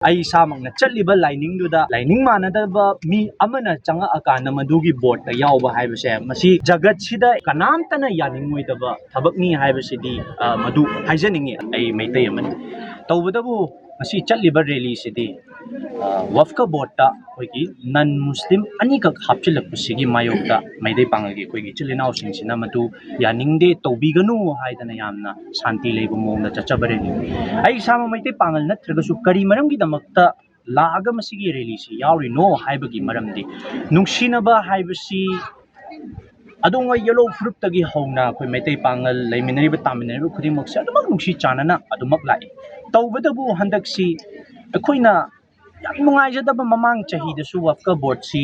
ꯑꯩ ꯏꯁꯥꯃꯛꯅ ꯆꯠꯂꯤꯕ ꯂꯥꯏꯅꯤꯡꯗꯨꯗ ꯂꯥꯏꯅꯤꯡ ꯃꯥꯟꯅꯗꯕ ꯃꯤ ꯑꯃꯅ ꯆꯪꯉꯛꯑꯀꯥꯟꯗ ꯃꯗꯨꯒꯤ ꯕꯣꯔꯗꯇ ꯌꯥꯎꯕ ꯍꯥꯏꯕꯁꯦ ꯃꯁꯤ ꯖꯒꯠꯁꯤꯗ ꯀꯅꯥꯝꯇꯅ ꯌꯥꯅꯤꯡꯉꯣꯏꯗꯕ ꯊꯕꯛꯅꯤ ꯍꯥꯏꯕꯁꯤꯗꯤ ꯃꯗꯨ ꯍꯥꯏꯖꯅꯤꯡꯉꯤ ꯑꯩ ꯃꯩꯇꯩ ꯑꯃꯅꯤ꯫ ꯇꯧꯕꯇꯕꯨ ꯉꯁꯤ ꯆꯠꯂꯤꯕ ꯔꯦꯂꯤꯁꯤꯗꯤ ꯋꯐꯀ ꯕꯣꯔꯗꯇ ꯑꯩꯈꯣꯏꯒꯤ ꯅꯟ ꯃꯨꯁꯂꯤꯝ ꯑꯅꯤꯈꯛ ꯍꯥꯞꯆꯤꯜꯂꯛꯄꯁꯤꯒꯤ ꯃꯥꯌꯣꯛꯇ ꯃꯩꯇꯩ ꯄꯥꯉꯜꯒꯤ ꯑꯩꯈꯣꯏꯒꯤ ꯏꯆꯤꯜ ꯏꯅꯥꯎꯁꯤꯡꯁꯤꯅ ꯃꯗꯨ ꯌꯥꯅꯤꯡꯗꯦ ꯇꯧꯕꯤꯒꯅꯨ ꯍꯥꯏꯗꯅ ꯌꯥꯝꯅ ꯁꯥꯟꯇꯤ ꯂꯩꯕ ꯃꯑꯣꯡꯗ ꯆꯠꯆꯕ ꯔꯦꯂꯤꯅꯤ꯫ ꯑꯩ ꯏꯁꯥꯃꯛ ꯃꯩꯇꯩ ꯄꯥꯉꯜ ꯅꯠꯇ꯭ꯔꯒꯁꯨ ꯀꯔꯤ ꯃꯔꯝꯒꯤꯗꯃꯛꯇ ꯂꯥꯛꯑꯒ ꯃꯁꯤꯒꯤ ꯔꯦꯂꯤꯁꯤ ꯌꯥꯎꯔꯤꯅꯣ ꯍꯥꯏꯕꯒꯤ ꯃꯔꯝꯗꯤ ꯅꯨꯡꯁꯤꯅꯕ ꯍꯥꯏꯕꯁꯤ ꯑꯗꯣꯝꯋꯥꯏ ꯌꯦꯜꯂꯣ ꯐꯨꯔꯨꯞꯇꯒꯤ ꯍꯧꯅ ꯑꯩꯈꯣꯏ ꯃꯩꯇꯩ ꯄꯥꯉꯜ ꯂꯩꯃꯤꯟꯅꯔꯤꯕ ꯇꯥꯃꯤꯟꯅꯔꯤꯕ ꯈꯨꯗꯤꯡꯃꯛꯁꯦ ꯑꯗꯨꯃꯛ ꯅꯨꯡꯁꯤ ꯆꯥꯟꯅꯅ ꯑꯗꯨꯃꯛ ꯂꯥꯛꯏ꯫ ꯇꯧꯕꯇꯕꯨ ꯍꯟꯗꯛꯁꯤ ꯑꯩꯈꯣꯏꯅ ꯌꯥꯝ ꯅꯨꯡꯉꯥꯏꯖꯗꯕ ꯃꯃꯥꯡ ꯆꯍꯤꯗꯁꯨ ꯋꯐꯀ ꯕꯣꯔꯗꯁꯤ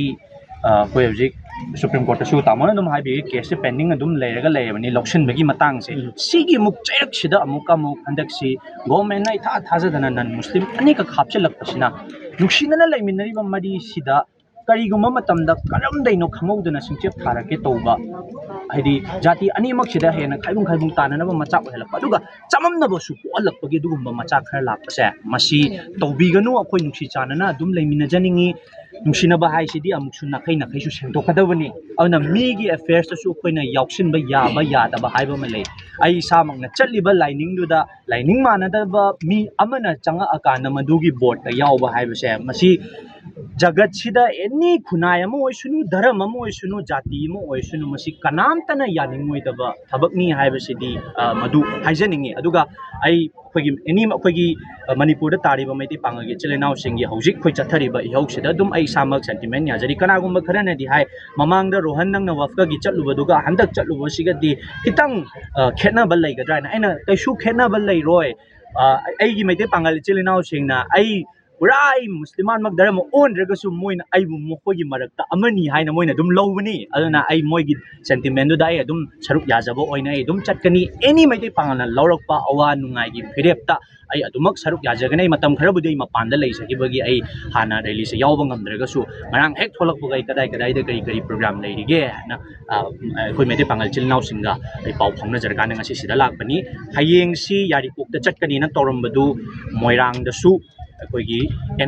ꯑꯩꯈꯣꯏ ꯍꯧꯖꯤꯛ ꯁꯨꯄ꯭ꯔꯤꯝ ꯀꯣꯔꯠꯇꯁꯨ ꯇꯥꯃꯣꯅ ꯑꯗꯨꯝ ꯍꯥꯏꯕꯤꯌꯦ ꯀꯦꯁꯁꯦ ꯄꯦꯟꯗꯤꯡ ꯑꯗꯨꯝ ꯂꯩꯔꯒ ꯂꯩꯔꯕꯅꯤ ꯂꯧꯁꯤꯟꯕꯒꯤ ꯃꯇꯥꯡꯁꯦ ꯁꯤꯒꯤ ꯑꯃꯨꯛ ꯆꯩꯔꯛꯁꯤꯗ ꯑꯃꯨꯛ ꯍꯟꯗꯛꯁꯤ ꯒꯣꯚꯔꯟꯃꯦꯟꯠꯅ ꯏꯊꯥ ꯊꯥꯖꯗꯅ ꯅꯟ ꯃꯨꯁꯂꯤꯝ ꯑꯅꯤꯈꯛ ꯍꯥꯞꯆꯤꯜꯂꯛꯄꯁꯤꯅ ꯅꯨꯡꯁꯤꯅꯅ ꯂꯩꯃꯤꯟꯅꯔꯤꯕ ꯃꯔꯤꯁꯤꯗ ꯀꯔꯤꯒꯨꯝꯕ ꯃꯇꯝꯗ ꯀꯔꯝꯗꯩꯅꯣ ꯈꯪꯍꯧꯗꯅ ꯁꯤꯡꯆꯦꯞ ꯊꯥꯔꯛꯀꯦ ꯇꯧꯕ ꯍꯥꯏꯗꯤ ꯖꯥꯇꯤ ꯑꯅꯤꯃꯛꯁꯤꯗ ꯍꯦꯟꯅ ꯈꯥꯏꯕꯨꯡ ꯇꯥꯅꯅꯕ ꯃꯆꯥꯛ ꯑꯣꯏꯍꯜꯂꯛꯄ ꯑꯗꯨꯒ ꯆꯃꯝꯅꯕꯁꯨ ꯄꯣꯛꯍꯜꯂꯛꯄꯒꯤ ꯑꯗꯨꯒꯨꯝꯕ ꯃꯆꯥꯛ ꯈꯔ ꯂꯥꯛꯄꯁꯦ ꯃꯁꯤ ꯇꯧꯕꯤꯒꯅꯨ ꯑꯩꯈꯣꯏ ꯅꯨꯡꯁꯤ ꯆꯥꯟꯅꯅ ꯑꯗꯨꯝ ꯂꯩꯃꯤꯟꯅꯖꯅꯤꯡꯉꯤ꯫ ꯅꯨꯡꯁꯤꯅꯕ ꯍꯥꯏꯁꯤꯗꯤ ꯑꯃꯨꯛꯁꯨ ꯅꯥꯈꯩꯁꯨ ꯁꯦꯡꯗꯣꯛꯀꯗꯕꯅꯤ ꯑꯗꯨꯅ ꯃꯤꯒꯤ ꯑꯦꯐꯦꯌꯔꯁꯇꯁꯨ ꯑꯩꯈꯣꯏꯅ ꯌꯥꯎꯁꯤꯟꯕ ꯌꯥꯕ ꯌꯥꯗꯕ ꯍꯥꯏꯕ ꯑꯃ ꯂꯩ꯫ ꯑꯩ ꯏꯁꯥꯃꯛꯅ ꯆꯠꯂꯤꯕ ꯂꯥꯏꯅꯤꯡꯗꯨꯗ ꯂꯥꯏꯅꯤꯡ ꯃꯥꯟꯅꯗꯕ ꯃꯤ ꯑꯃꯅ ꯆꯪꯉꯛꯑꯀꯥꯟꯗ ꯃꯗꯨꯒꯤ ꯕꯣꯔꯗꯇ ꯌꯥꯎꯕ ꯍꯥꯏꯕꯁꯦ ꯃꯁꯤ ꯖꯒꯠꯁꯤꯗ ꯑꯦꯅꯤ ꯈꯨꯟꯅꯥꯏ ꯑꯃ ꯑꯣꯏꯁꯅꯨ ꯙꯔꯝ ꯑꯃ ꯑꯣꯏꯁꯅꯨ ꯖꯥꯇꯤ ꯑꯃ ꯑꯣꯏꯁꯅꯨ ꯃꯁꯤ ꯀꯅꯥꯝꯇꯅ ꯌꯥꯅꯤꯡꯉꯣꯏꯗꯕ ꯊꯕꯛꯅꯤ ꯍꯥꯏꯕꯁꯤꯗꯤ ꯃꯗꯨ ꯍꯥꯏꯖꯅꯤꯡꯉꯤ꯫ ꯑꯗꯨꯒ ꯑꯩꯈꯣꯏꯒꯤ ꯃꯅꯤꯄꯨꯔꯗ ꯇꯥꯔꯤꯕ ꯃꯩꯇꯩ ꯄꯥꯉꯜꯒꯤ ꯏꯆꯤꯜ ꯏꯅꯥꯎꯁꯤꯡꯒꯤ ꯍꯧꯖꯤꯛ ꯑꯩꯈꯣꯏ ꯆꯠꯊꯔꯤꯕ ꯏꯍꯧꯁꯤꯗ ꯑꯗꯨꯝ ꯑꯩ ꯏꯁꯥꯃꯛ ꯁꯦꯟꯇꯤꯃꯦꯟ ꯌꯥꯖꯔꯤ꯫ ꯀꯅꯥꯒꯨꯝꯕ ꯈꯔꯅꯗꯤ ꯍꯥꯏ ꯃꯃꯥꯡꯗ ꯔꯣꯍꯟ ꯅꯪꯅ ꯋꯐꯀꯒꯤ ꯆꯠꯂꯨꯕꯗꯨꯒ ꯍꯟꯗꯛ ꯆꯠꯂꯨꯕꯁꯤꯒꯗꯤ ꯈꯤꯇꯪ ꯈꯦꯠꯅꯕ ꯂꯩꯒꯗ꯭ꯔꯥ ꯍꯥꯏꯅ ꯑꯩꯅ ꯀꯩꯁꯨ ꯈꯦꯠꯅꯕ ꯂꯩꯔꯣꯏ꯫ ꯑꯩꯒꯤ ꯃꯩꯇꯩ ꯄꯥꯉꯜ ꯏꯆꯤꯜ ꯏꯅꯥꯎꯁꯤꯡꯅ ꯄꯨꯔꯥ ꯃꯨꯁꯂꯤꯃꯥꯟꯃꯛ ꯙꯔꯃ ꯑꯣꯟꯗ꯭ꯔꯒꯁꯨ ꯃꯣꯏꯅ ꯑꯩꯕꯨ ꯃꯈꯣꯏꯒꯤ ꯃꯔꯛꯇ ꯑꯃꯅꯤ ꯍꯥꯏꯅ ꯃꯣꯏꯅ ꯑꯗꯨꯝ ꯂꯧꯕꯅꯤ꯫ ꯑꯗꯨꯅ ꯑꯩ ꯃꯣꯏꯒꯤ ꯁꯦꯟꯇꯤꯃꯦꯟꯗꯨꯗ ꯑꯩ ꯑꯗꯨꯝ ꯁꯔꯨꯛ ꯌꯥꯖꯕ ꯑꯣꯏꯅ ꯑꯩ ꯑꯗꯨꯝ ꯆꯠꯀꯅꯤ꯫ ꯑꯦꯅꯤ ꯃꯩꯇꯩ ꯄꯥꯉꯜꯅ ꯂꯧꯔꯛꯄ ꯑꯋꯥ ꯅꯨꯡꯉꯥꯏꯒꯤ ꯐꯤꯔꯦꯞꯇ ꯑꯩ ꯑꯗꯨꯃꯛ ꯁꯔꯨꯛ ꯌꯥꯖꯒꯅꯤ꯫ ꯑꯩ ꯃꯇꯝ ꯈꯔꯕꯨꯗꯤ ꯑꯩ ꯃꯄꯥꯟꯗ ꯂꯩꯖꯈꯤꯕꯒꯤ ꯑꯩ ꯍꯥꯟꯅ ꯔꯦꯂꯤꯁꯦ ꯌꯥꯎꯕ ꯉꯝꯗ꯭ꯔꯒꯁꯨ ꯉꯔꯥꯡ ꯍꯦꯛ ꯊꯣꯛꯂꯛꯄꯒ ꯑꯩ ꯀꯗꯥꯏꯗ ꯀꯔꯤ ꯄ꯭ꯔꯣꯒ꯭ꯔꯥꯝ ꯂꯩꯔꯤꯒꯦ ꯍꯥꯏꯅ ꯑꯩꯈꯣꯏ ꯃꯩꯇꯩ ꯄꯥꯉꯜ ꯏꯆꯤꯜ ꯏꯅꯥꯎꯁꯤꯡꯒ ꯑꯩ ꯄꯥꯎ ꯐꯥꯎꯅꯖꯔꯀꯥꯟꯗ ꯉꯁꯤ ꯁꯤꯗ ꯂꯥꯛꯄꯅꯤ꯫ ꯍꯌꯦꯡꯁꯤ ꯌꯥꯔꯤꯄꯣꯛꯇ ꯆꯠꯀꯅꯤꯅ ꯇꯧꯔꯝꯕꯗꯨ ꯃꯣꯏꯔꯥꯡꯗꯁꯨ ꯑꯩꯈꯣꯏꯒꯤ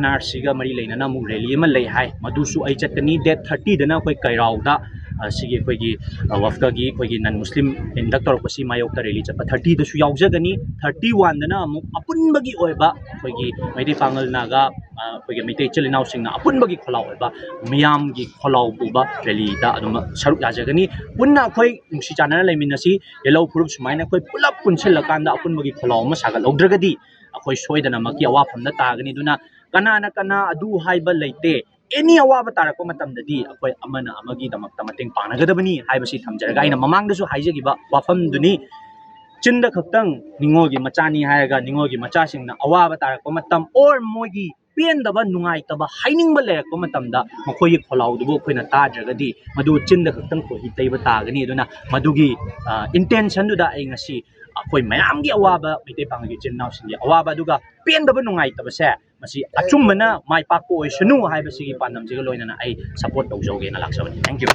NRCꯒ ꯃꯔꯤ ꯂꯩꯅꯅ ꯑꯃꯨꯛ ꯔꯦꯂꯤ ꯑꯃ ꯂꯩ ꯍꯥꯏ ꯃꯗꯨꯁꯨ ꯑꯩ ꯆꯠꯀꯅꯤ꯫ ꯗꯦꯠ 30ꯗꯅ ꯑꯩꯈꯣꯏ ꯀꯩꯔꯥꯎꯗ ꯁꯤꯒꯤ ꯑꯩꯈꯣꯏꯒꯤ ꯋꯐꯀꯒꯤ ꯑꯩꯈꯣꯏꯒꯤ ꯅꯟ ꯃꯨꯁꯂꯤꯝ ꯏꯟꯗꯛ ꯇꯧꯔꯛꯄꯁꯤ ꯃꯥꯌꯣꯛꯇ ꯔꯦꯂꯤ ꯆꯠꯄ 30ꯗꯁꯨ ꯌꯥꯎꯖꯒꯅꯤ꯫ 31ꯗꯅ ꯑꯃꯨꯛ ꯑꯄꯨꯟꯕꯒꯤ ꯑꯣꯏꯕ ꯑꯩꯈꯣꯏꯒꯤ ꯃꯩꯇꯩ ꯄꯥꯉꯜ ꯅꯥꯒꯥ ꯑꯩꯈꯣꯏꯒꯤ ꯃꯩꯇꯩ ꯏꯆꯤꯜ ꯏꯅꯥꯎꯁꯤꯡꯅ ꯑꯄꯨꯟꯕꯒꯤ ꯈꯣꯜꯂꯥꯎ ꯑꯣꯏꯕ ꯃꯤꯌꯥꯝꯒꯤ ꯈꯣꯜꯂꯥꯎ ꯄꯨꯕ ꯔꯦꯂꯤꯗ ꯑꯗꯨꯝ ꯁꯔꯨꯛ ꯌꯥꯖꯒꯅꯤ꯫ ꯄꯨꯟꯅ ꯑꯩꯈꯣꯏ ꯅꯨꯡꯁꯤ ꯆꯥꯟꯅꯅ ꯂꯩꯃꯤꯟꯅꯁꯤ ꯌꯦꯜꯂꯧ ꯐꯨꯔꯨꯞ ꯁꯨꯃꯥꯏꯅ ꯑꯩꯈꯣꯏ ꯄꯨꯂꯞ ꯄꯨꯟꯁꯤꯜꯂꯀꯥꯟꯗ ꯑꯄꯨꯟꯕꯒꯤ ꯈꯣꯜꯂꯥꯎ ꯑꯃ ꯁꯥꯒꯠꯍꯧꯗ꯭ꯔꯒꯗꯤ ꯑꯩꯈꯣꯏ ꯁꯣꯏꯗꯅꯃꯛꯀꯤ ꯑꯋꯥꯐꯝꯗ ꯇꯥꯒꯅꯤ꯫ ꯑꯗꯨꯅ ꯀꯅꯥꯅ ꯀꯅꯥ ꯑꯗꯨ ꯍꯥꯏꯕ ꯂꯩꯇꯦ꯫ ꯑꯦꯅꯤ ꯑꯋꯥꯕ ꯇꯥꯔꯛꯄ ꯃꯇꯝꯗꯗꯤ ꯑꯩꯈꯣꯏ ꯑꯃꯅ ꯑꯃꯒꯤꯗꯃꯛꯇ ꯃꯇꯦꯡ ꯄꯥꯡꯅꯒꯗꯕꯅꯤ ꯍꯥꯏꯕꯁꯤ ꯊꯝꯖꯔꯒ ꯑꯩꯅ ꯃꯃꯥꯡꯗꯁꯨ ꯍꯥꯏꯖꯈꯤꯕ ꯋꯥꯐꯝꯗꯨꯅꯤ꯫ ꯆꯤꯟꯗ ꯈꯛꯇꯪ ꯅꯤꯡꯉꯣꯜꯒꯤ ꯃꯆꯥꯅꯤ ꯍꯥꯏꯔꯒ ꯅꯤꯡꯉꯣꯜꯒꯤ ꯃꯆꯥꯁꯤꯡꯅ ꯑꯋꯥꯕ ꯇꯥꯔꯛꯄ ꯃꯇꯝ ꯑꯣꯔ ꯃꯣꯏꯒꯤ ꯄꯦꯟꯗꯕ ꯅꯨꯡꯉꯥꯏꯇꯕ ꯍꯥꯏꯅꯤꯡꯕ ꯂꯩꯔꯛꯄ ꯃꯇꯝꯗ ꯃꯈꯣꯏꯒꯤ ꯈꯣꯜꯂꯥꯎꯗꯨꯕꯨ ꯑꯩꯈꯣꯏꯅ ꯇꯥꯗ꯭ꯔꯒꯗꯤ ꯃꯗꯨ ꯆꯤꯟꯗ ꯈꯛꯇꯪ ꯈꯣꯏꯍꯤ ꯇꯩꯕ ꯇꯥꯒꯅꯤ꯫ ꯑꯗꯨꯅ ꯃꯗꯨꯒꯤ ꯏꯟꯇꯦꯟꯁꯟꯗꯨꯗ ꯑꯩ ꯉꯁꯤ ꯑꯩꯈꯣꯏ ꯃꯌꯥꯝꯒꯤ ꯑꯋꯥꯕ ꯃꯩꯇꯩ ꯄꯥꯉꯜꯒꯤ ꯏꯆꯤꯜ ꯏꯅꯥꯎꯁꯤꯡꯒꯤ ꯑꯋꯥꯕ ꯑꯗꯨꯒ ꯄꯦꯟꯗꯕ ꯅꯨꯡꯉꯥꯏꯇꯕꯁꯦ ꯃꯁꯤ ꯑꯆꯨꯝꯕꯅ ꯃꯥꯏ ꯄꯥꯛꯄ ꯑꯣꯏꯁꯅꯨ ꯍꯥꯏꯕꯁꯤꯒꯤ ꯄꯥꯟꯗꯝꯁꯤꯒ ꯂꯣꯏꯅꯅ ꯑꯩ ꯁꯄꯣꯔꯠ ꯇꯧꯖꯧꯒꯦꯅ ꯂꯥꯛꯆꯕꯅꯤ꯫ Thank you.